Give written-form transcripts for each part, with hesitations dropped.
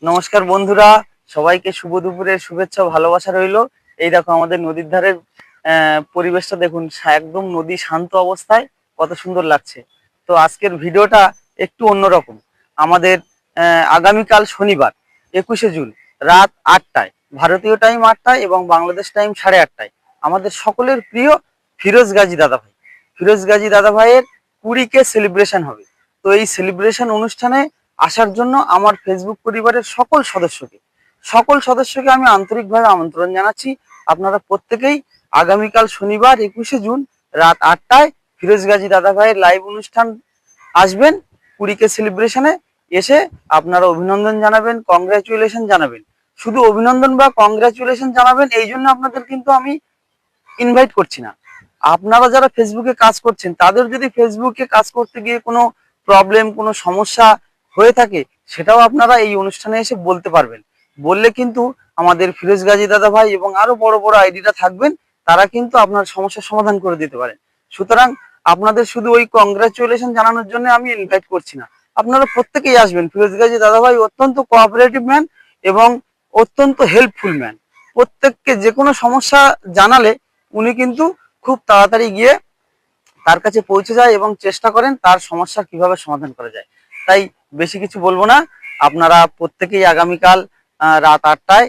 নমস্কার বন্ধুরা, সবাইকে শুভ দুপুরের শুভেচ্ছা ও ভালোবাসা রইলো। এই দেখো আমাদের নদীর ধারের পরিবেশটা দেখুন, একদম নদী শান্ত অবস্থায়, কত সুন্দর লাগছে। তো আজকের ভিডিওটা একটু অন্যরকম। আমাদের আগামীকাল শনিবার 21শে জুন রাত 8টায়, ভারতীয় টাইম 8টায় এবং বাংলাদেশ টাইম 8:30টায় আমাদের সকলের প্রিয় ফিরোজ গাজী দাদাভাই, ফিরোজ গাজী দাদাভাইয়ের 20K সেলিব্রেশন হবে। তো এই সেলিব্রেশন অনুষ্ঠানে আসার জন্য আমার ফেসবুক পরিবারের সকল সদস্যকে আমি আন্তরিকভাবে আমন্ত্রণ জানাচ্ছি। আপনারা প্রত্যেকেই আগামীকাল শনিবার 21শে জুন রাত 8টায় ফিরোজ গাজী দাদাভাইয়ের লাইভ অনুষ্ঠান আসবেন। 20K সেলিব্রেশনে এসে আপনারা অভিনন্দন জানাবেন, কংগ্রাচুলেশন জানাবেন। শুধু অভিনন্দন বা কংগ্রাচুলেশন জানাবেন এই জন্য আপনাদের কিন্তু আমি ইনভাইট করছি না। আপনারা যারা ফেসবুকে কাজ করছেন, তাদের যদি ফেসবুকে কাজ করতে গিয়ে কোনো প্রবলেম, কোনো সমস্যা হয়ে থাকে, সেটাও আপনারা এই অনুষ্ঠানে এসে বলতে পারবেন। বললে কিন্তু আমাদের ফিরোজ গাজী দাদা ভাই এবং আরো বড় বড় আইডিটা থাকবেন, তারা কিন্তু আপনার সমস্যার সমাধান করে দিতে পারেন। সুতরাং আপনাদের শুধু ওই কংগ্রাচুলেশন জানানোর জন্য আমি ইনভাইট করছি না, আপনারা প্রত্যেকেই আসবেন। ফিরোজ গাজী দাদা ভাই অত্যন্ত কোঅপারেটিভ ম্যান এবং অত্যন্ত হেল্পফুল ম্যান। প্রত্যেককে যে কোনো সমস্যা জানালে উনি কিন্তু খুব তাড়াতাড়ি গিয়ে তার কাছে পৌঁছে যায় এবং চেষ্টা করেন তার সমস্যা কিভাবে সমাধান করা যায়। তাই বেশি কিছু বলবো না, আপনারা প্রত্যেকেই আগামীকাল রাত 8টায়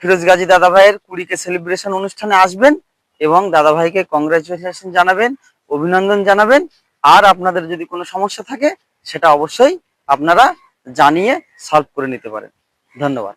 ফিরোজ গাজী দাদা ভাইয়ের 20K সেলিব্রেশন অনুষ্ঠানে আসবেন এবং দাদা ভাইকে কংগ্রাচুলেশন জানাবেন, অভিনন্দন জানাবেন। আর আপনাদের যদি কোনো সমস্যা থাকে সেটা অবশ্যই আপনারা জানিয়ে সলভ করে নিতে পারেন। ধন্যবাদ।